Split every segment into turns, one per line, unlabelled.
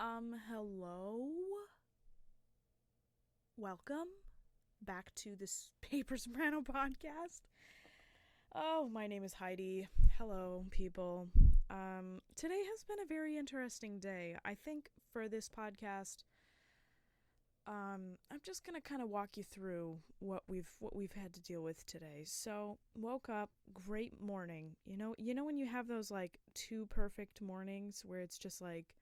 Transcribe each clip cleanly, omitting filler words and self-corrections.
Hello. Welcome back to this Paper Soprano podcast. Oh, my name is Heidi. Hello, people. Today has been a very interesting day. I think for this podcast, I'm just gonna kind of walk you through what we've had to deal with today. So, woke up, great morning. You know when you have those like two perfect mornings where it's just like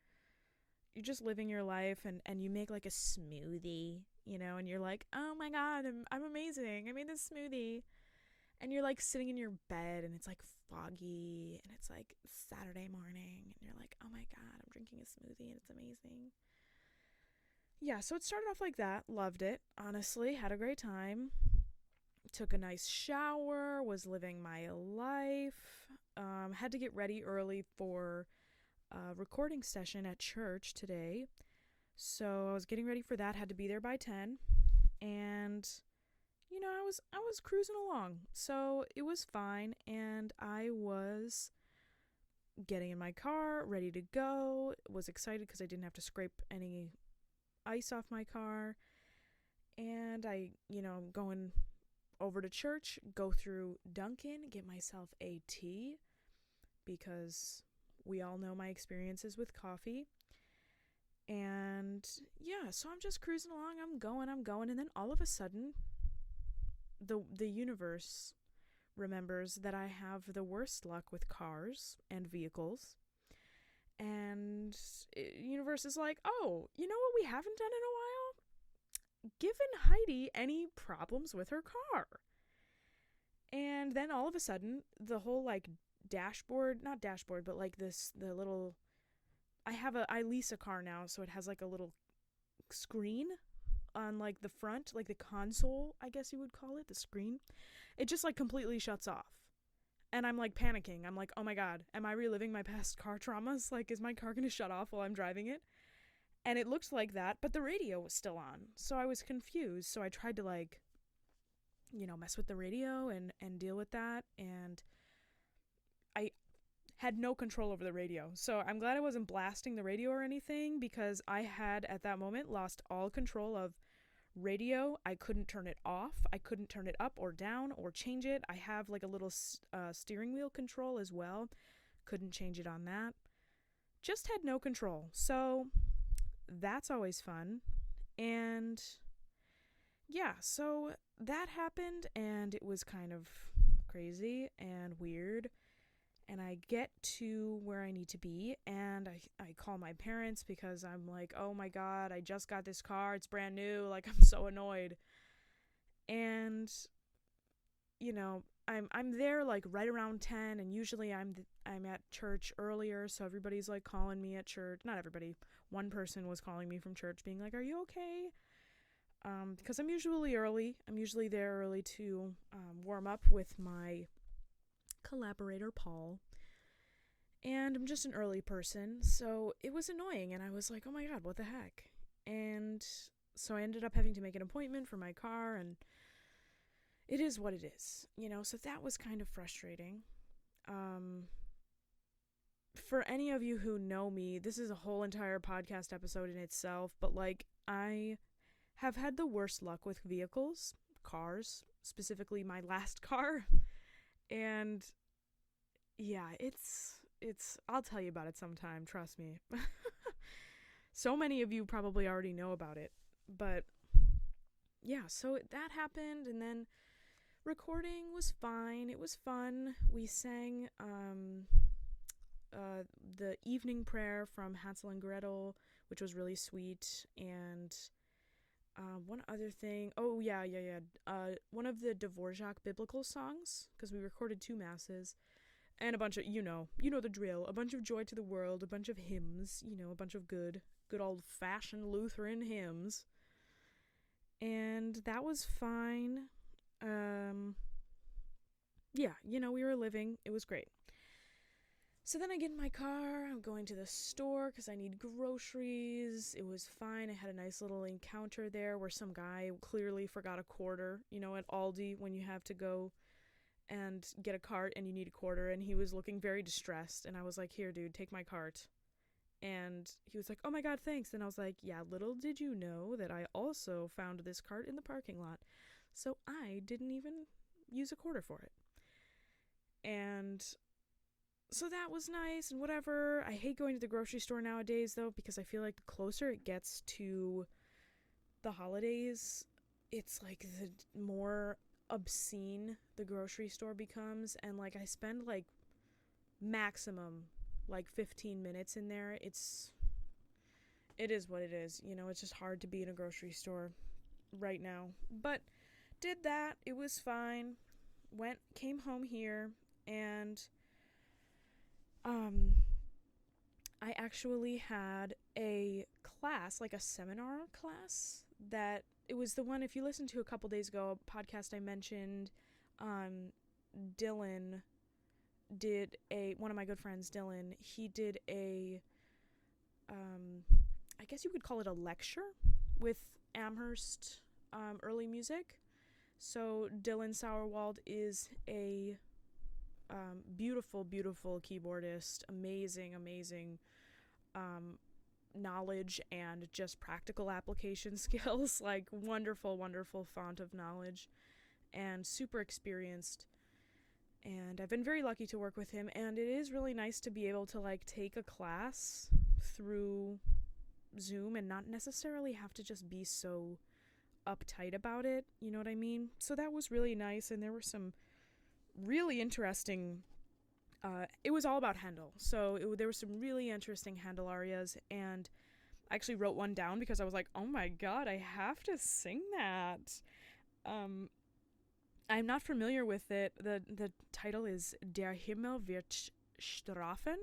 you're just living your life and you make like a smoothie, and you're like, oh my god, I'm amazing. I made this smoothie. And you're like sitting in your bed and it's like foggy and it's like Saturday morning and you're like, oh my god, I'm drinking a smoothie and it's amazing. Yeah, so it started off like that. Loved it. Honestly, had a great time. Took a nice shower, was living my life. Had to get ready early for a recording session at church today. So I was getting ready for that, had to be there by 10. And I was cruising along. So it was fine, and I was getting in my car, ready to go. Was excited because I didn't have to scrape any ice off my car. And I'm going over to church, go through Dunkin', get myself a tea because we all know my experiences with coffee. And yeah, so I'm just cruising along, I'm going, and then all of a sudden, the universe remembers that I have the worst luck with cars and vehicles. And universe is like, oh, you know what we haven't done in a while? Given Heidi any problems with her car. And then all of a sudden, the whole like dashboard, not dashboard, but like the little, I lease a car now, so it has like a little screen on like the front, like the console, I guess you would call it, the screen. It just like completely shuts off. And I'm like panicking. I'm like, oh my god, am I reliving my past car traumas? Like, is my car gonna shut off while I'm driving it? And it looked like that, but the radio was still on. So I was confused. So I tried to like, mess with the radio and deal with that. And I had no control over the radio. So I'm glad I wasn't blasting the radio or anything, because I had at that moment lost all control of radio. I couldn't turn it off. I couldn't turn it up or down or change it. I have like a little steering wheel control as well. Couldn't change it on that. Just had no control. So that's always fun. And yeah, so that happened and it was kind of crazy and weird. And I get to where I need to be, and I call my parents because I'm like, oh my god, I just got this car, it's brand new, like, I'm so annoyed. And, I'm there, like, right around 10, and usually I'm at church earlier, so everybody's, like, calling me at church. Not everybody. One person was calling me from church, being like, are you okay? Because I'm usually early. I'm usually there early to warm up with my collaborator Paul, and I'm just an early person, so it was annoying, and I was like, oh my god, what the heck? And so I ended up having to make an appointment for my car, and it is what it is, so that was kind of frustrating. For any of you who know me, this is a whole entire podcast episode in itself, but like, I have had the worst luck with vehicles, cars, specifically my last car. And yeah, it's I'll tell you about it sometime, trust me. So many of you probably already know about it. But yeah, so that happened, and then recording was fine. It was fun. We sang the evening prayer from Hansel and Gretel, which was really sweet. And one other thing. Oh, yeah. One of the Dvorak biblical songs, because we recorded 2 masses, and a bunch of, the drill, a bunch of Joy to the World, a bunch of hymns, a bunch of good old-fashioned Lutheran hymns. And that was fine. Yeah, we were living. It was great. So then I get in my car, I'm going to the store because I need groceries. It was fine. I had a nice little encounter there where some guy clearly forgot a quarter, at Aldi when you have to go and get a cart and you need a quarter, and he was looking very distressed, and I was like, here, dude, take my cart. And he was like, oh my God, thanks. And I was like, yeah, little did you know that I also found this cart in the parking lot. So I didn't even use a quarter for it. And so that was nice and whatever. I hate going to the grocery store nowadays, though, because I feel like the closer it gets to the holidays, it's like the more obscene the grocery store becomes. And like I spend like maximum like 15 minutes in there. It is what it is. It's just hard to be in a grocery store right now. But did that. It was fine. Came home here, and I actually had a class, like a seminar class, that it was the one, if you listened to a couple days ago, a podcast I mentioned, Dylan did one of my good friends, Dylan, he did I guess you could call it a lecture with Amherst early music. So Dylan Sauerwald is a beautiful, beautiful keyboardist, amazing knowledge and just practical application skills, like wonderful, wonderful font of knowledge, and super experienced. And I've been very lucky to work with him, and it is really nice to be able to like take a class through Zoom and not necessarily have to just be so uptight about it, you know what I mean? So that was really nice, and there were some really interesting it was all about Handel, so there were some really interesting Handel arias, and I actually wrote one down because I was like, oh my god, I have to sing that. I'm not familiar with it. The title is Der Himmel wird strafen,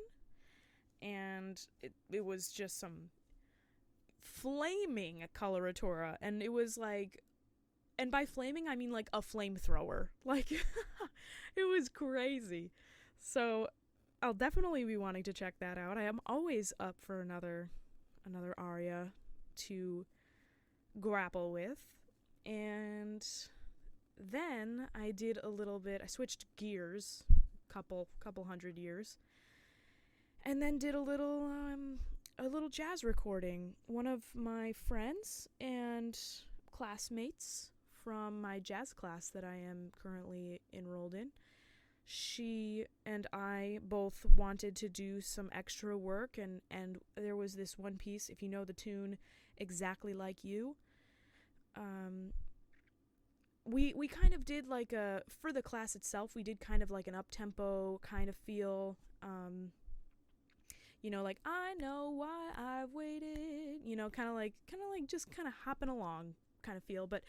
and it was just some flaming coloratura, and it was like, and by flaming I mean like a flamethrower, like it was crazy. So I'll definitely be wanting to check that out. I am always up for another aria to grapple with. And then I did I switched gears couple hundred years, and then did a little jazz recording. One of my friends and classmates from my jazz class that I am currently enrolled in, she and I both wanted to do some extra work, and there was this one piece, if you know the tune Exactly Like You, we kind of did like for the class itself, we did kind of like an up-tempo kind of feel, like I know why I've waited, kind of like just kind of hopping along kind of feel. But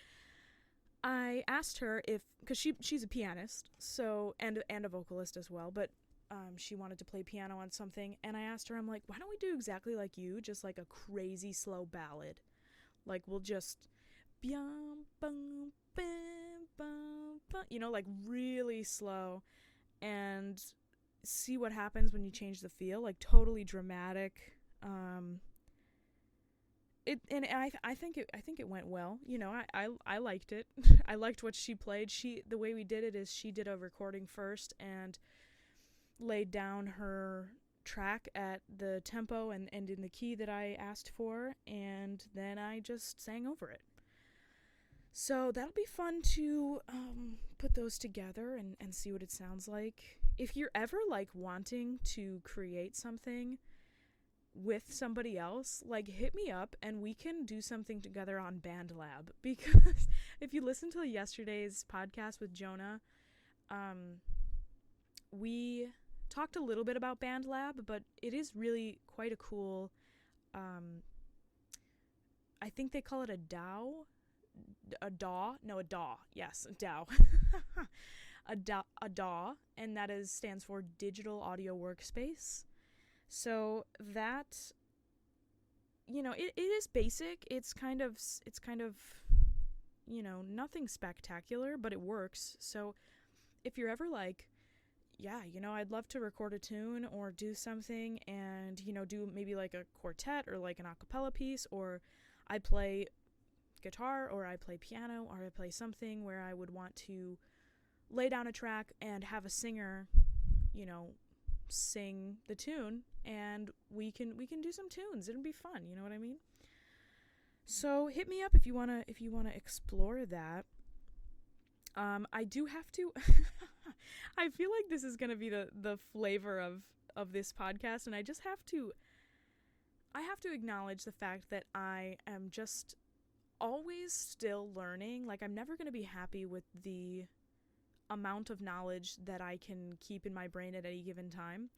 I asked her because she's a pianist, so and a vocalist as well, but she wanted to play piano on something, and I asked her, I'm like, why don't we do Exactly Like You, just like a crazy slow ballad, like we'll just bum bum bum bum bum, like really slow, and see what happens when you change the feel, like totally dramatic. I think it went well. I liked it. I liked what she played. The way we did it is she did a recording first and laid down her track at the tempo and in the key that I asked for, and then I just sang over it. So that'll be fun to put those together and see what it sounds like. If you're ever like wanting to create something with somebody else, like hit me up and we can do something together on BandLab, because if you listen to yesterday's podcast with Jonah, we talked a little bit about BandLab, but it is really quite a cool, I think they call it a DAW, yes, a DAW, a DAW, and that stands for Digital Audio Workspace. So that, it is basic. It's kind of, nothing spectacular, but it works. So if you're ever like, yeah, I'd love to record a tune or do something and, do maybe like a quartet or like an a cappella piece, or I play guitar or I play piano or I play something where I would want to lay down a track and have a singer, sing the tune, and we can do some tunes. It'll be fun, you know what I mean? So hit me up if you wanna explore that. I do have to. I feel like this is gonna be the flavor of this podcast, and I just have to. I have to acknowledge the fact that I am just always still learning. Like, I'm never gonna be happy with the amount of knowledge that I can keep in my brain at any given time.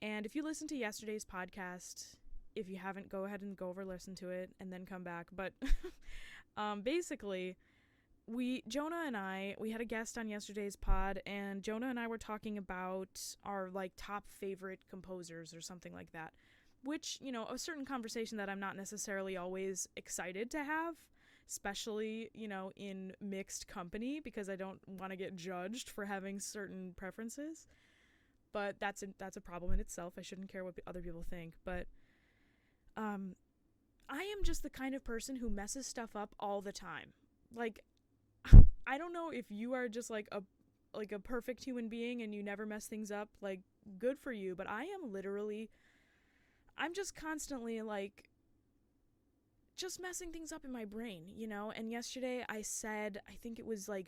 And if you listen to yesterday's podcast, if you haven't, go ahead and go over, listen to it, and then come back. But basically, Jonah and I had a guest on yesterday's pod, and Jonah and I were talking about our, like, top favorite composers or something like that, which, you know, a certain conversation that I'm not necessarily always excited to have, especially, you know, in mixed company, because I don't want to get judged for having certain preferences. But that's a problem in itself. I shouldn't care what other people think. But I am just the kind of person who messes stuff up all the time. Like, I don't know if you are just like a perfect human being and you never mess things up. Like, good for you. But I am literally, I'm just constantly like just messing things up in my brain, you know? And yesterday I said, I think it was like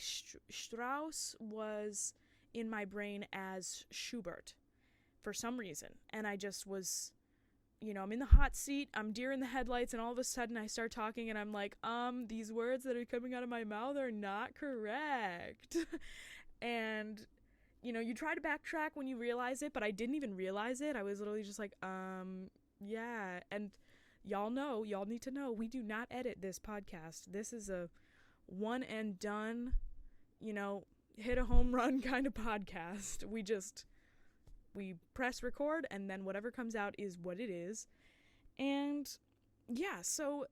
Strauss was in my brain as Schubert for some reason. And I just was, you know, I'm in the hot seat, I'm deer in the headlights, and all of a sudden I start talking and I'm like, these words that are coming out of my mouth are not correct. And, you know, you try to backtrack when you realize it, but I didn't even realize it. I was literally just like, yeah. And y'all need to know, we do not edit this podcast. This is a one and done, you know, hit a home run kind of podcast. We press record, and then whatever comes out is what it is. And yeah, so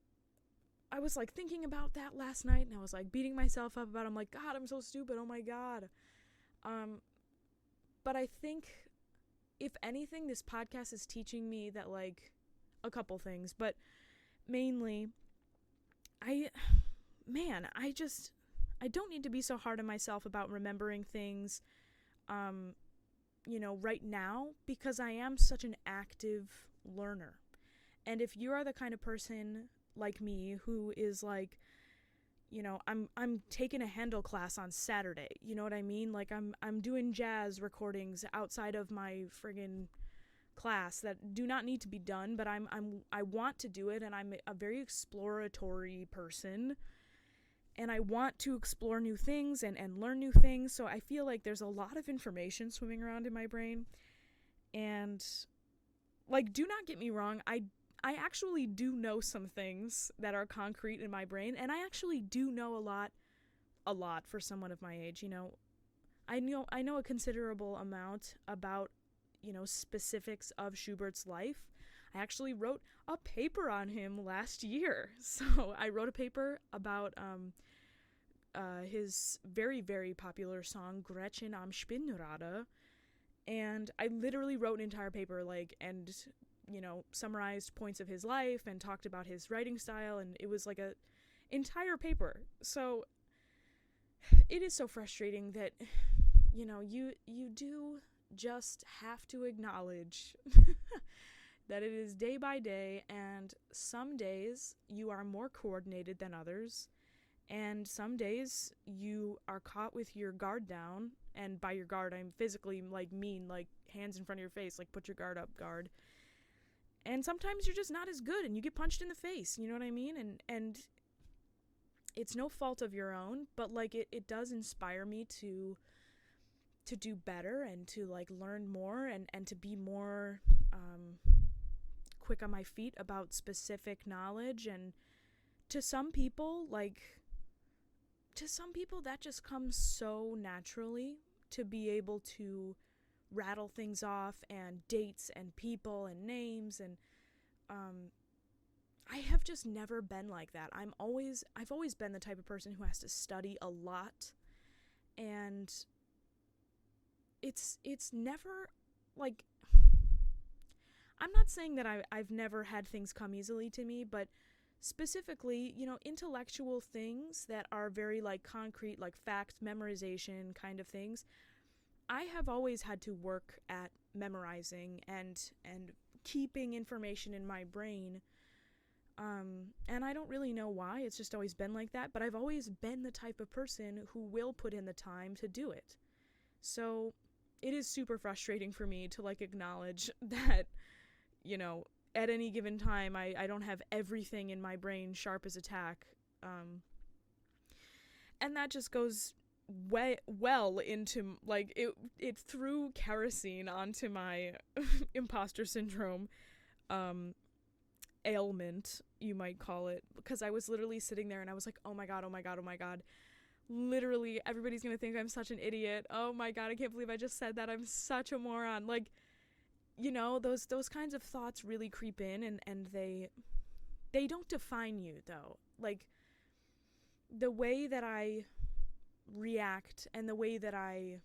I was like thinking about that last night, and I was like beating myself up about it. I'm like, God, I'm so stupid. Oh my God. But I think, if anything, this podcast is teaching me that, like, a couple things, but mainly, I don't need to be so hard on myself about remembering things, you know, right now, because I am such an active learner. And if you are the kind of person like me who is like, you know, I'm taking a Handel class on Saturday, you know what I mean? Like, I'm doing jazz recordings outside of my friggin' class that do not need to be done, but I want to do it, and I'm a very exploratory person, and I want to explore new things and learn new things. So I feel like there's a lot of information swimming around in my brain. And, like, do not get me wrong, I actually do know some things that are concrete in my brain, and I actually do know a lot for someone of my age. You know, I know a considerable amount about, you know, specifics of Schubert's life. I actually wrote a paper on him last year. So I wrote a paper about his very, very popular song Gretchen am Spinnrade, and I literally wrote an entire paper, like, and, you know, summarized points of his life and talked about his writing style, and it was like a entire paper. So it is so frustrating that, you know, you do just have to acknowledge that it is day by day, and some days you are more coordinated than others, and some days you are caught with your guard down, and by your guard I'm physically, like, mean, like, hands in front of your face, like, put your guard up, guard. And sometimes you're just not as good and you get punched in the face, you know what I mean? And it's no fault of your own, but, like, it does inspire me to do better and to, like, learn more and to be more quick on my feet about specific knowledge. And to some people that just comes so naturally, to be able to rattle things off, and dates and people and names, and I have just never been like that. I've always been the type of person who has to study a lot, and it's never, like, I'm not saying that I've never had things come easily to me, but specifically, you know, intellectual things that are very, like, concrete, like fact memorization kind of things, I have always had to work at memorizing and keeping information in my brain. And I don't really know why. It's just always been like that, but I've always been the type of person who will put in the time to do it. So it is super frustrating for me to like acknowledge that, you know, at any given time I don't have everything in my brain sharp as a tack. And that just goes well into like it threw kerosene onto my imposter syndrome um ailment, you might call it, because I was literally sitting there and I was like, oh my god, oh my god, oh my god, literally everybody's gonna think I'm such an idiot. Oh my god, I can't believe I just said that. I'm such a moron. Like, you know, those kinds of thoughts really creep in, and they don't define you though. Like, the way that I react and the way that I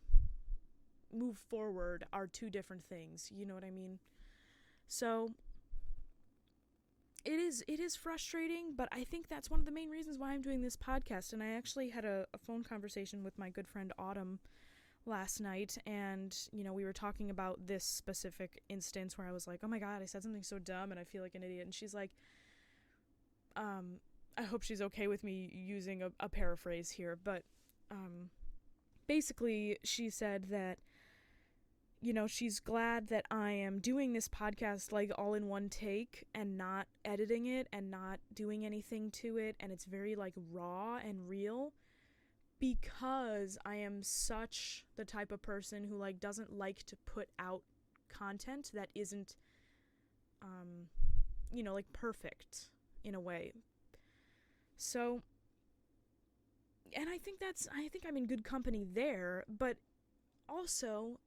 move forward are two different things, you know what I mean? So it is frustrating, but I think that's one of the main reasons why I'm doing this podcast. And I actually had a phone conversation with my good friend Autumn last night, and you know, we were talking about this specific instance where I was like, oh my god, I said something so dumb and I feel like an idiot. And she's like, I hope she's okay with me using a paraphrase here, but basically she said that, you know, she's glad that I am doing this podcast like all in one take and not editing it and not doing anything to it, and it's very like raw and real, because I am such the type of person who like doesn't like to put out content that isn't you know, like perfect in a way. So, and I think I'm in good company there, but also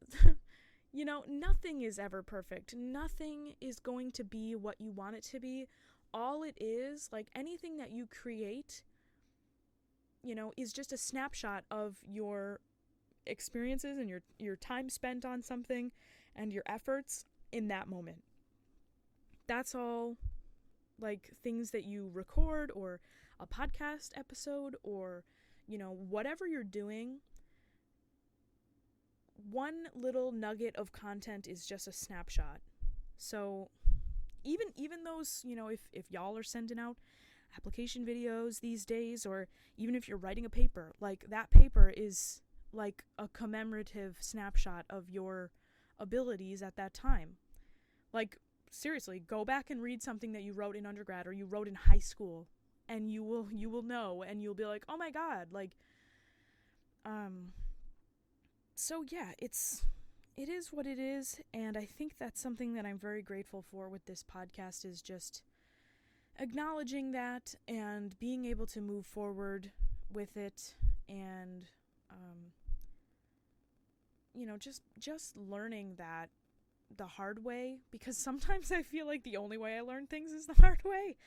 you know, nothing is ever perfect. Nothing is going to be what you want it to be. All it is, like anything that you create, you know, is just a snapshot of your experiences and your time spent on something and your efforts in that moment. That's all, like things that you record or a podcast episode or, you know, whatever you're doing. One little nugget of content is just a snapshot. So even those, you know, if y'all are sending out application videos these days, or even if you're writing a paper, like that paper is like a commemorative snapshot of your abilities at that time. Like, seriously, go back and read something that you wrote in undergrad or you wrote in high school, and you will know, and you'll be like, oh my god, like so yeah, it is what it is, and I think that's something that I'm very grateful for with this podcast, is just acknowledging that and being able to move forward with it, and you know, just learning that the hard way, because sometimes I feel like the only way I learn things is the hard way,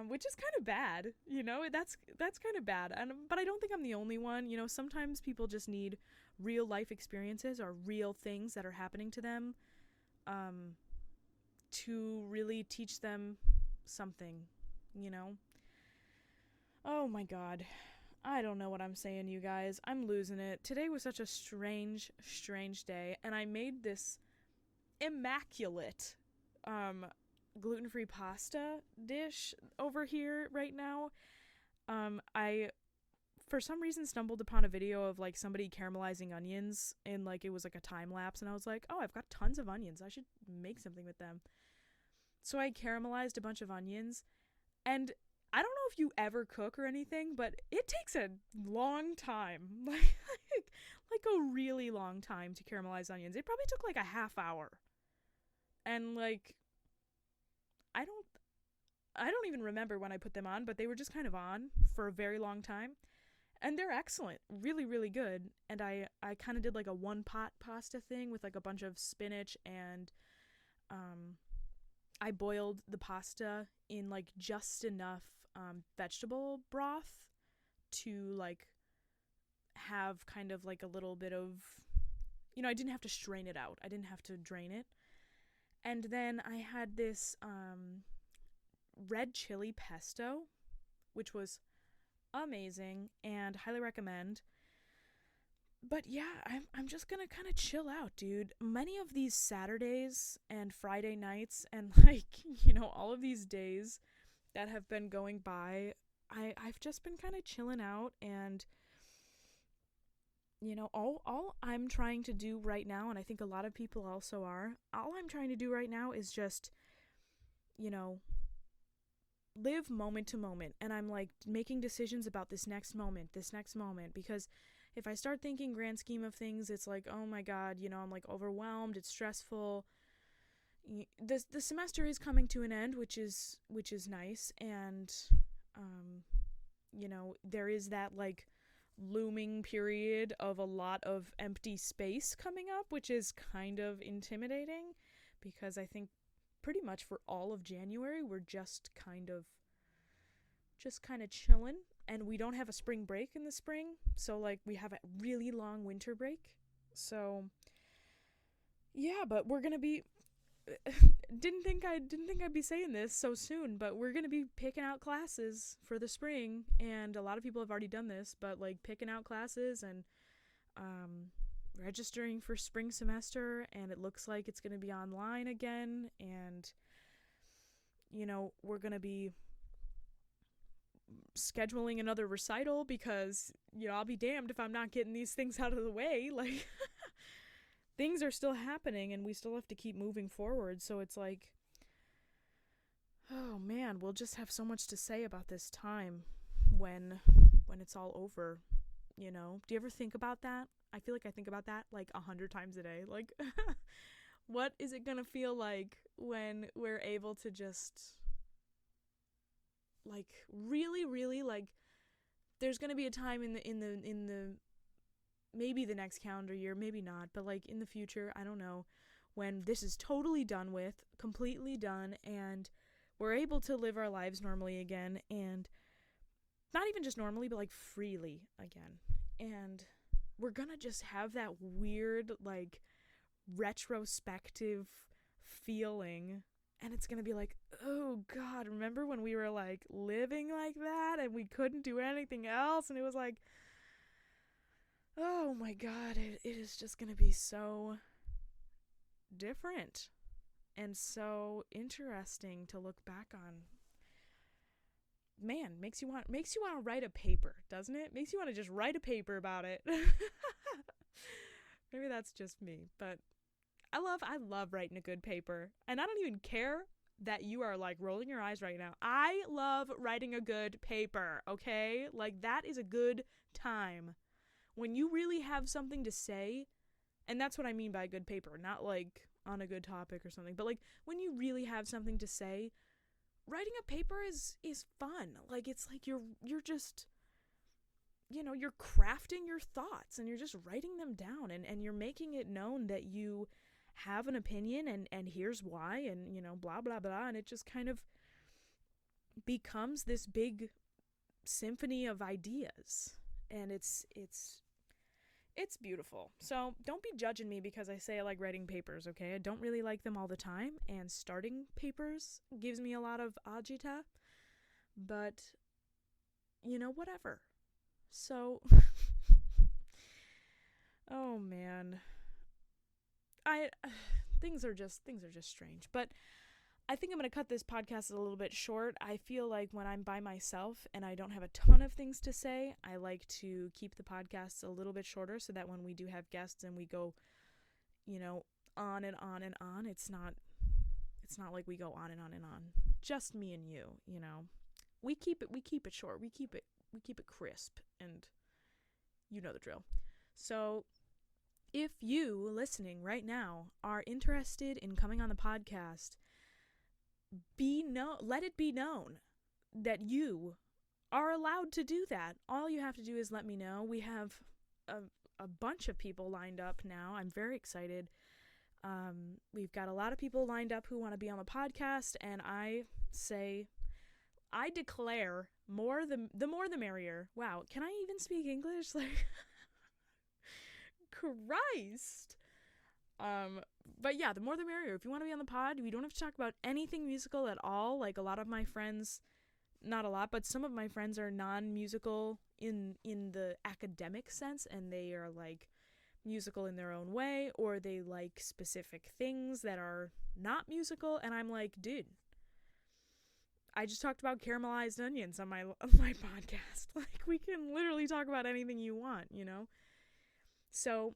which is kind of bad, you know. That's kind of bad, but I don't think I'm the only one. You know, sometimes people just need real life experiences or real things that are happening to them to really teach them something, you know. Oh my god, I don't know what I'm saying, you guys. I'm losing it. Today was such a strange day, and I made this immaculate gluten-free pasta dish over here right now. I for some reason stumbled upon a video of like somebody caramelizing onions, and like it was like a time lapse, and I was like, oh, I've got tons of onions, I should make something with them. So I caramelized a bunch of onions, and I don't know if you ever cook or anything, but it takes a long time. Like a really long time to caramelize onions. It probably took like a half hour. And like I don't even remember when I put them on, but they were just kind of on for a very long time. And they're excellent, really, really good. And I kind of did like a one pot pasta thing with like a bunch of spinach, and I boiled the pasta in like just enough vegetable broth to like have kind of like a little bit of, you know, I didn't have to strain it out. I didn't have to drain it. And then I had this red chili pesto, which was amazing and highly recommend. But yeah, I'm just gonna kind of chill out, dude. Many of these Saturdays and Friday nights and like, all of these days that have been going by, I've just been kind of chilling out. And all I'm trying to do right now, and I think a lot of people also are, all I'm trying to do right now is just, you know, live moment to moment. And I'm like making decisions about this next moment, because if I start thinking grand scheme of things, it's like, oh my God, I'm like overwhelmed, it's stressful. The semester is coming to an end, which is nice. And, there is that like looming period of a lot of empty space coming up, which is kind of intimidating, because I think pretty much for all of January we're just kind of chilling, and we don't have a spring break in the spring, so like we have a really long winter break. So yeah, but we're going to be didn't think I'd be saying this so soon, but we're going to be picking out classes for the spring, and a lot of people have already done this, but like picking out classes and registering for spring semester, and it looks like it's going to be online again. And we're going to be scheduling another recital, because I'll be damned if I'm not getting these things out of the way. Like things are still happening and we still have to keep moving forward. So it's like, oh man, we'll just have so much to say about this time when it's all over. Do you ever think about that? I feel like I think about that like 100 times a day. Like what is it gonna feel like when we're able to just like really, really, like there's gonna be a time in the maybe the next calendar year, maybe not, but like in the future, I don't know, when this is totally done with, completely done, and we're able to live our lives normally again, and not even just normally, but like freely again. And we're gonna just have that weird, like, retrospective feeling, and it's gonna be like, oh God, remember when we were like living like that and we couldn't do anything else? And it was like, oh my God, it is just gonna be so different and so interesting to look back on. Man, makes you want to write a paper, doesn't it? Makes you want to just write a paper about it. Maybe that's just me, but I love writing a good paper. And I don't even care that you are like rolling your eyes right now. I love writing a good paper, okay? Like that is a good time. When you really have something to say, and that's what I mean by a good paper, not like on a good topic or something, but like when you really have something to say, writing a paper is fun. Like it's like you're just, you're crafting your thoughts and you're just writing them down, and you're making it known that you have an opinion, and here's why, and blah blah blah, and it just kind of becomes this big symphony of ideas, and it's beautiful. So don't be judging me because I say I like writing papers, okay? I don't really like them all the time, and starting papers gives me a lot of agita, but whatever. So oh man, things are just strange, but I think I'm going to cut this podcast a little bit short. I feel like when I'm by myself and I don't have a ton of things to say, I like to keep the podcasts a little bit shorter so that when we do have guests and we go, on and on and on, it's not like we go on and on and on. Just me and you, We keep it short. We keep it crisp, and you know the drill. So if you listening right now are interested in coming on the podcast, let it be known that you are allowed to do that. All you have to do is let me know. We have a bunch of people lined up now. I'm very excited. We've got a lot of people lined up who want to be on the podcast, and I declare the more the merrier. Wow, can I even speak English? Like, Christ. But yeah, the more the merrier. If you want to be on the pod, we don't have to talk about anything musical at all. Like a lot of my friends not a lot, but some of my friends are non-musical in the academic sense, and they are like musical in their own way, or they like specific things that are not musical, and I'm like, dude, I just talked about caramelized onions on my podcast. Like, we can literally talk about anything you want, you know? So,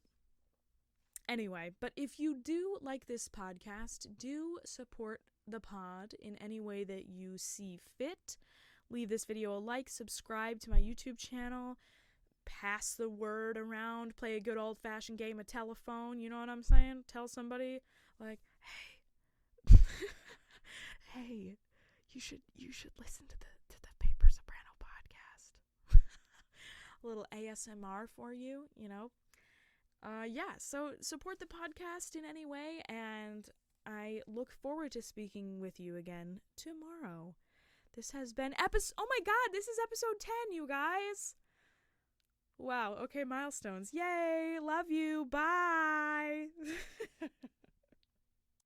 anyway, but if you do like this podcast, do support the pod in any way that you see fit. Leave this video a like, subscribe to my YouTube channel, pass the word around, play a good old-fashioned game of telephone, you know what I'm saying? Tell somebody, like, hey, hey, you should listen to the Paper Soprano podcast. A little ASMR for you, you know? Yeah, so support the podcast in any way, and I look forward to speaking with you again tomorrow. This has been oh my god, this is episode 10, you guys! Wow, okay, milestones. Yay, love you, bye!